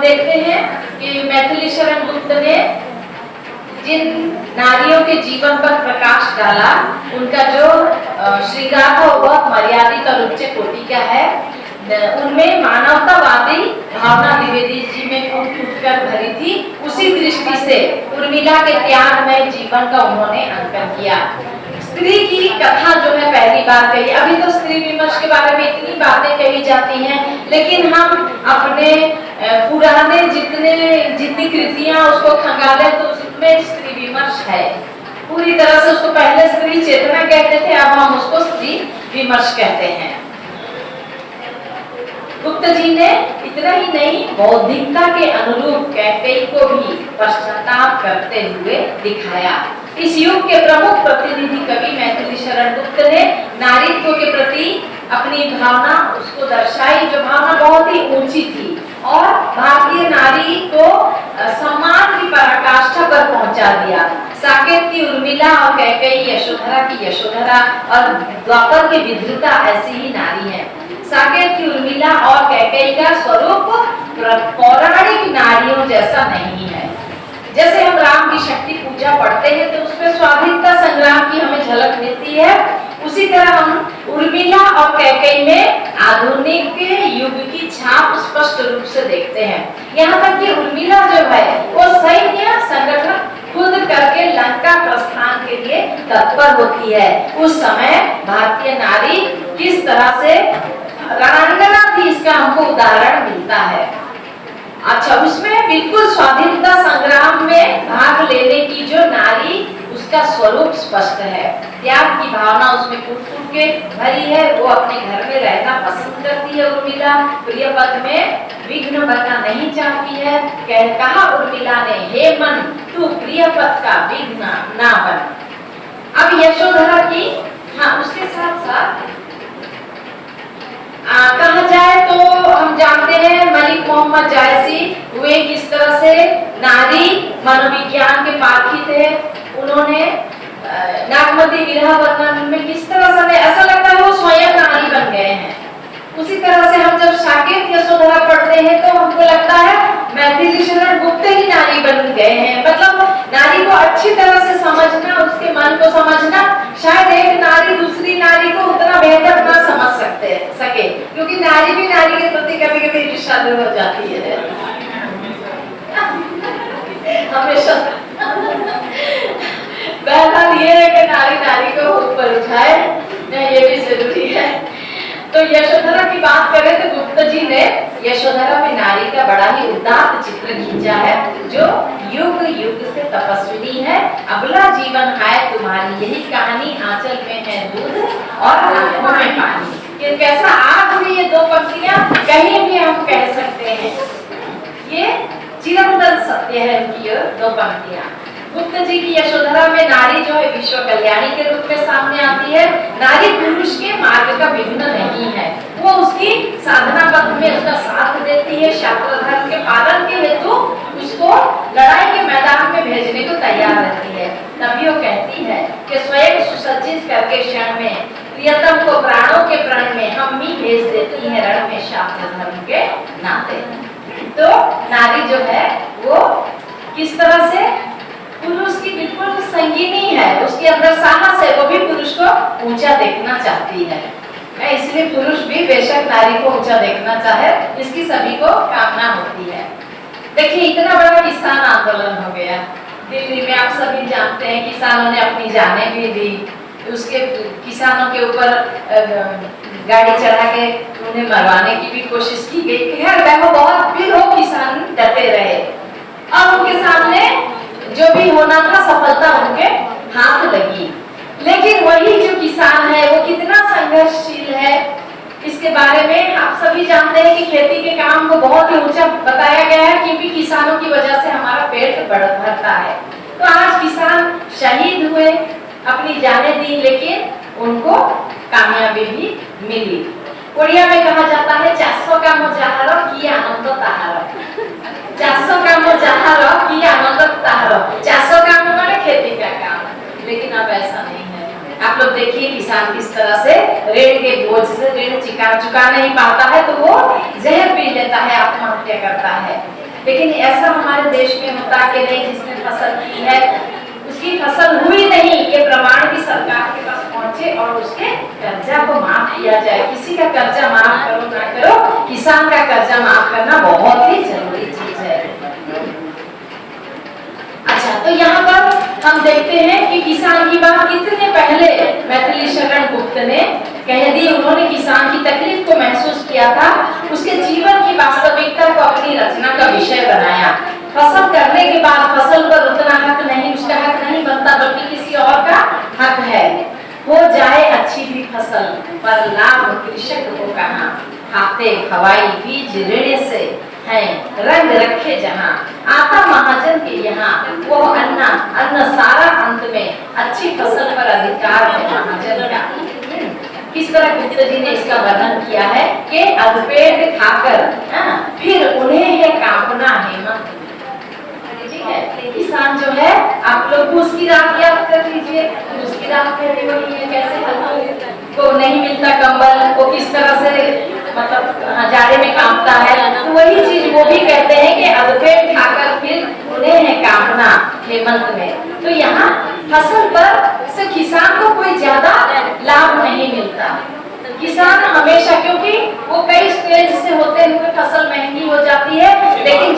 देखते हैं कि मैथिली शरण गुप्त ने जिन नारियों के जीवन पर प्रकाश डाला, उनका जो श्रृंगार था बहुत मर्यादित और उच्च कोटि का है। उनमें मानवतावादी भावना द्विवेदी जी में कूट कूट कर भरी थी। उसी दृष्टि से उर्मिला के त्यागमय जीवन का उन्होंने अंकन किया। स्त्री की कथा जो है पहली बार कही। अभी तो स्त्री विमर्श के बारे में इतनी बातें कही जाती हैं, लेकिन हम अपने पुराने जितनी कृतियां उसको खंगाले तो उसमें स्त्री विमर्श है पूरी तरह से। उसको पहले स्त्री चेतना कहते थे, अब हम उसको स्त्री विमर्श कहते हैं। गुप्त जी ने इतना ही नहीं, बौद्धिकता के अनुरूप कैकेयी को भी पश्चाताप करते हुए दिखाया। इस युग के प्रमुख प्रतिनिधि कवि मैथिली शरण गुप्त ने नारीत्व के प्रति अपनी भावना उसको दर्शाई, जो भावना बहुत ही ऊंची थी और भारतीय नारी को सम्मान की पराकाष्ठा पर पहुंचा दिया। साकेत की उर्मिला और कैकेयी यशोधरा की यशोधरा और द्वापर की विद्रुता ऐसी ही नारी है। साकेत की उर्मिला और कैकेयी का स्वरूप पौराणिक नारियों जैसा नहीं है। जैसे हम राम की शक्ति पूजा पढ़ते हैं तो उसमें स्वाधीनता संग्राम की हमें झलक मिलती है, उसी तरह हम उर्मिला और कैकेयी में आधुनिक युग की छाप स्पष्ट रूप से देखते हैं। यहाँ तक कि उर्मिला जो है वो सैन्य संगठन खुद करके लंका प्रस्थान के लिए तत्पर होती है। उस समय भारतीय नारी किस तरह से रणांगना थी, इसका हमको उदाहरण मिलता है। अच्छा, उसमें बिल्कुल स्वाधीनता संग्राम में भाग लेने की जो नारी, उसका स्वरूप स्पष्ट है। त्याग की भावना उसमें कूट-कूट के भरी है। वो अपने घर में रहना पसंद करती है उर्मिला, प्रिय पद में विघ्न बनना नहीं चाहती है। कहा उर्मिला ने, हे मन तू प्रिय पद का विघ्न ना बन। अब यशोधरा की, हाँ, उसके साथ साथ कहा जाए तो हम जानते हैं मलिक मोहम्मद जायसी हुए किस तरह से नारी मनोविज्ञान के पाठी थे। उन्होंने नागमती विरह वर्णन में किस तरह से ऐसा लगता है वो स्वयं नारी बन गए हैं। उसी तरह से हम जब साकेत यशोधरा पढ़ते हैं तो हमको लगता है मैथिली शरण गुप्त ही नारी बन गए हैं। मतलब नारी को अच्छी तरह से समझना, उसके मन को समझना, शायद एक नारी दूसरी नारी को उतना बेहतर ना समझ सके, क्योंकि नारी भी नारी के प्रति कभी कभी ईर्ष्या हो जाती है हमेशा। बहरहाल ये है कि नारी नारी को ऊपर उठाए, ये भी जरूरी है। तो यशोधरा की बात करें तो गुप्त जी ने यशोधरा में नारी का बड़ा ही उदात्त चित्र खींचा है, जो युग युग से तपस्विनी है। अबला जीवन है तुम्हारी, यही कहानी आंचल में है दूध और आंखों में पानी। कि कैसा आज भी ये दो पंक्तियां कहीं भी हम कह सकते हैं, ये चिरंतन सत्य है इनकी ये दो पंक्तियां। गुप्त जी की यशोधरा में नारी जो है विश्व कल्याणी के रूप में सामने आती है। नारी पुरुष के मार्ग का विघ्न नहीं है, वो उसकी साधना पथ में उसका साथ देती है। शास्त्र धर्म के पालन के हेतु उसको लड़ाई के मैदान में भेजने को तैयार रहती है। तभी वो कहती है कि स्वयं सुसज्जित करके क्षण में प्रियतम को प्राणों के प्रण में हम ही भेज देती है रण में शास्त्र धर्म के नाते। तो नारी जो है वो किस तरह से पुरुष की बिल्कुल संगीनी है, उसके अंदर साहस है, वो भी पुरुष को ऊंचा देखना चाहती है। इसलिए पुरुष भी बेशक नारी को ऊंचा देखना चाहे, इसकी सभी को कामना होती है। देखिए इतना बड़ा किसान आंदोलन हो गया दिल्ली में, आप सभी जानते हैं। किसानों ने अपनी जानें भी दी, उसके किसानों के ऊपर गाड़ी चढ़ा के उन्हें मरवाने की भी कोशिश की गई। खैर वह बहुत फिर वो किसान डटे रहे। अब उनके सामने जो भी होना था सफलता उनके हाथ लगी। लेकिन वही जो किसान है वो कितना संघर्षशील है, इसके बारे में आप सभी जानते हैं कि खेती के काम को बहुत ही ऊंचा बताया गया है, क्योंकि किसानों की वजह से हमारा पेट भरता है। तो आज किसान शहीद हुए, अपनी जानें दी, लेकिन उनको कामयाबी भी मिली। उड़िया में कहा जाता है 400 का मोजाहरो की आनंद ताहारो, 400 का मोजाहरो की आनंद ताहारो। 400 काम माने खेती का काम, लेकिन अब ऐसा नहीं है। आप लोग देखिए किसान किस तरह से ऋण के बोझ से ऋण चुका नहीं पाता है तो वो जहर पी लेता है, आत्महत्या करता है। लेकिन ऐसा हमारे देश में होता कि नहीं, जिसने फसल की है उसकी फसल हुई नहीं, ये प्रमाण भी सरकार के पास पहुंचे और उसके कर्जा को माफ किया जाए। किसी का कर्जा माफ करो ना करो, किसान का कर्जा माफ करना बहुत ही जरूरी चीज है। अच्छा, तो यहाँ पर हम देखते हैं कि किसान की बात कितने पहले मैथिली शरण गुप्त ने कह दी। उन्होंने किसान की तकलीफ को महसूस किया था, उसके जीवन की वास्तविकता को अपनी रचना का विषय बनाया। फसल करने के बाद फसल पर उतना हक नहीं, उसका हक नहीं बनता, बल्कि किसी और का हक है। हो जाए अच्छी भी फसल, पर लाभ कृषक को कहाँ, खाते खवाई बीज ऋण से है रंग रखे जहाँ, आता महाजन के यहाँ वो अन्न सारा अंत में, अच्छी फसल पर अधिकार है महाजन का। किस तरह गुप्त जी ने इसका वर्णन किया है कि अधपेट खाकर फिर उन्हें है कांपना हेमंत। ठीक है, किसान जो है, आप लोग घूस की रात याद कर लीजिए, घूस की रात कहते हैं कैसे को नहीं मिलता कंबल, वो किस तरह से मतलब जाड़े में कांपता है, तो वही चीज वो भी कहते हैं कि अधपेट खाकर फिर उन्हें है कांपना हेमंत में। तो यहाँ फसल पर से किसान को कोई ज्यादा लाभ नहीं मिलता। किसान हमेशा, क्योंकि वो कई स्टेज से होते हुए फसल महंगी हो जाती है, लेकिन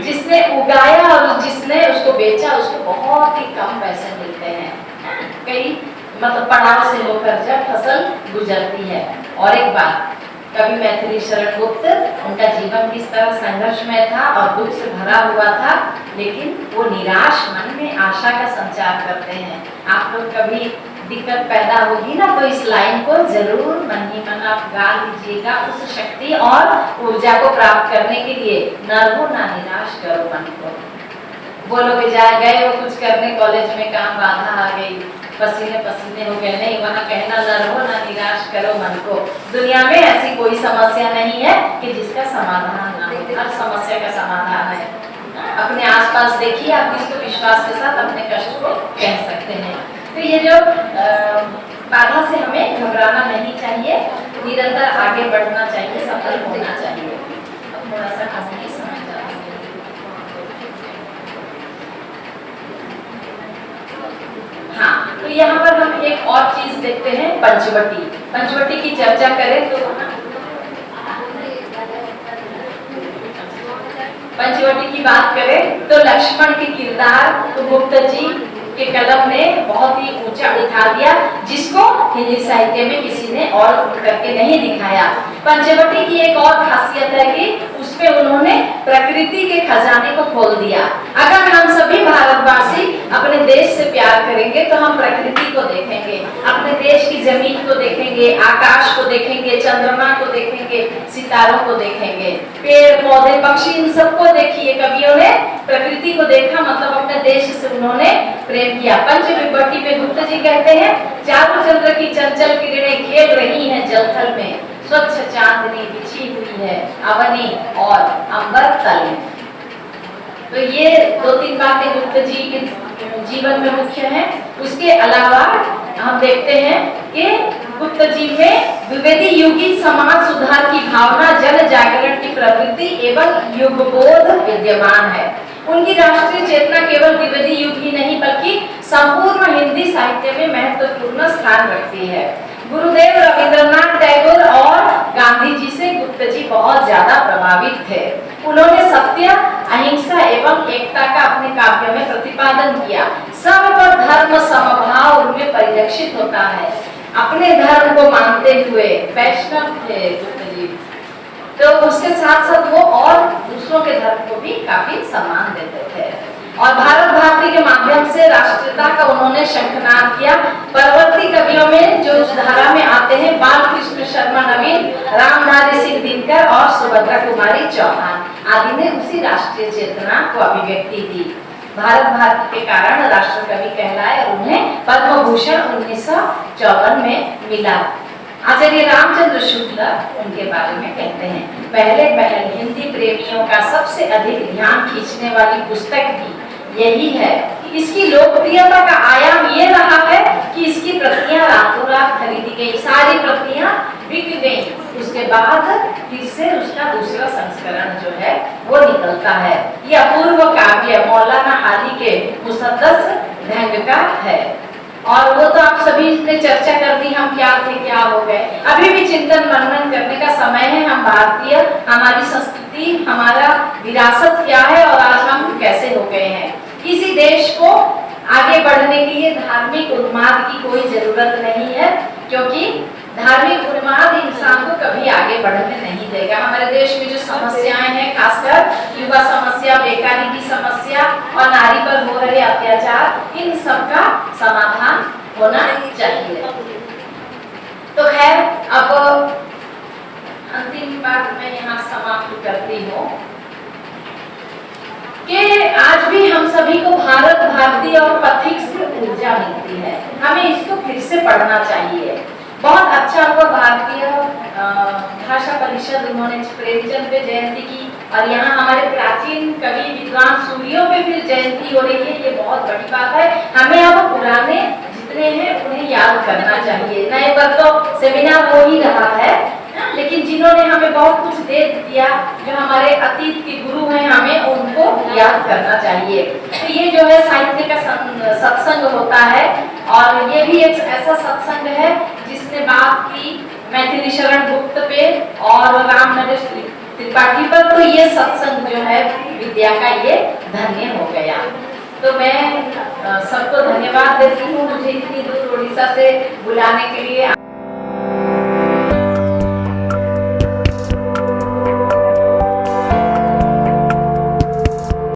जिसने उगाया और जिसने उसको बेचा उसको बहुत ही कम पैसे मिलते हैं, कई मतलब पड़ाव से होकर जब फसल गुजरती है। और एक बात, कभी मैथिली शरण गुप्त, उनका जीवन किस तरह संघर्षमय था और दुख से भरा हुआ था, लेकिन वो निराश मन में आशा का संचार करते हैं। आप लोग कभी दिक्कत पैदा होगी ना, तो इस लाइन को जरूर मन ही मन आप गा लीजिएगा। उस शक्ति और ऊर्जा को प्राप्त करने के लिए न हो ना निराश करो मन को। बोलोगे जा गए वो कुछ करने कॉलेज में, काम बाधा आ गई, पसीने पसीने हो गए, नहीं, वहाँ कहना न रहो ना निराश करो मन को। दुनिया में ऐसी कोई समस्या नहीं है कि जिसका समाधान ना हो, हर समस्या का समाधान है। अपने आसपास देखिए, आप इसको विश्वास के साथ अपने कष्ट को कह सकते हैं। तो ये जो बाधा से हमें घबराना नहीं चाहिए, निरंतर आगे बढ़ना चाहिए, सफल होना चाहिए। अब थोड़ा सा हंसने की समय जा रही है। हाँ, तो यहाँ पर हम एक और चीज देखते हैं, पंचवटी। पंचवटी की चर्चा करें तो पंचवटी की बात करें तो लक्ष्मण के किरदार तो गुप्त जी के कलम ने बहुत ही ऊंचा उठा दिया, जिसको हिंदी साहित्य में किसी ने और करके नहीं दिखाया। पंचवटी की एक और खासियत है कि उसमें उन्होंने प्रकृति के खजाने को खोल दिया। अगर हम सभी भारतवासी अपने देश से प्यार करेंगे तो हम प्रकृति को देखेंगे, अपने देश की जमीन को देखेंगे, आकाश को देखेंगे, चंद्रमा को देखेंगे, सितारों को देखेंगे, पेड़ पौधे पक्षी, इन सबको देखिए। कवियों ने प्रकृति को देखा, मतलब अपने देश से उन्होंने प्रेम किया। पंचवटी पे गुप्त जी कहते हैं, चारों चंद्र की चंचल किरणें खेल रही हैं जलथल में, स्वच्छ चांदनी बिछी हुई है अवनी और अंबर तल में। तो ये दो तीन बातें गुप्त जी के जीवन में मुख्य हैं। उसके अलावा हम देखते हैं कि गुप्त जी में द्विवेदी युगी समाज सुधार की भावना, जन जागरण की प्रवृत्ति एवं युगबोध विद्यमान है। उनकी राष्ट्रीय चेतना केवल द्विवेदी युग ही नहीं बल्कि संपूर्ण हिंदी साहित्य में महत्वपूर्ण स्थान रखती है। गुरुदेव रविंद्रनाथ टैगोर और गांधी जी से गुप्त जी बहुत ज्यादा प्रभावित थे। उन्होंने सत्य, अहिंसा एवं एकता का अपने काव्य में प्रतिपादन किया। सब पर धर्म समभाव उनमें परिलक्षित होता है। अपने धर्म को मानते हुए वैष्णव थे गुप्त जी, तो उसके साथ साथ वो और दूसरों के धर्म को भी काफी सम्मान देते थे। और भारत भारती के माध्यम से राष्ट्रीयता का उन्होंने शंखनाद किया। परवर्ती कवियों में जो उस धारा में आते हैं, बालकृष्ण शर्मा नवीन, रामधारी सिंह दिनकर और सुभद्रा कुमारी चौहान आदि ने उसी राष्ट्रीय चेतना को अभिव्यक्ति दी। भारत भारती के कारण राष्ट्र कवि कहलाए और उन्हें पद्म भूषण 1954 में मिला। आचार्य रामचंद्र शुक्ल उनके बारे में कहते हैं, पहले हिंदी प्रेमियों का सबसे अधिक ध्यान खींचने वाली पुस्तक भी यही है। इसकी लोकप्रियता का आयाम ये रहा है कि इसकी प्रतियां रातों रात खरीदी गई, सारी प्रतियां बिक गई। उसके बाद फिर से उसका दूसरा संस्करण जो है बदलता है। ये अपूर्व काव्य मौलाना हाली के मुसद्दस ढंग का है। और वो तो आप सभी ने चर्चा कर दी, हम क्या थे क्या हो गए। अभी भी चिंतन मनन करने का समय है। हम भारतीय, हमारी संस्कृति, हमारा विरासत क्या है और आज हम कैसे हो गए हैं। किसी देश को आगे बढ़ने के लिए धार्मिक उन्माद की कोई जरूरत नहीं है, क्योंकि धार्मिक उन्माद इंसान को कभी आगे बढ़ने नहीं देगा। हमारे देश में जो समस्याएं हैं, खासकर युवा समस्या, बेकारी की समस्या और नारी पर हो रहे अत्याचार, इन सब का समाधान होना चाहिए। तो खैर, अब अंतिम बात मैं यहाँ समाप्त करती हूँ कि आज भी हम सभी को भारत भारती और पथिक से ऊर्जा मिलती है। हमें इसको फिर से पढ़ना चाहिए। बहुत अच्छा हुआ भारतीय भाषा परिषद, उन्होंने प्रेमचंद पे जयंती की और यहाँ हमारे प्राचीन कवि विद्वान सूर्यों पे फिर जयंती हो रही है। ये बहुत बड़ी बात है। हमें अब पुराने जितने हैं उन्हें याद करना चाहिए। नए पर तो सेमिनार हो ही रहा है, लेकिन जिन्होंने हमें बहुत कुछ दे दिया, जो हमारे अतीत के गुरु हैं, हमें उनको याद करना चाहिए। तो ये जो है साहित्य का सत्संग होता है और ये भी एक ऐसा सत्संग है जिसने बात की मैथिली शरण गुप्त पे और राम नरेश त्रिपाठी पर। तो ये सत्संग जो है विद्या का ये धन्य हो गया। तो मैं सबको धन्यवाद देती हूँ मुझे इतनी दूर उड़ीसा से बुलाने के लिए।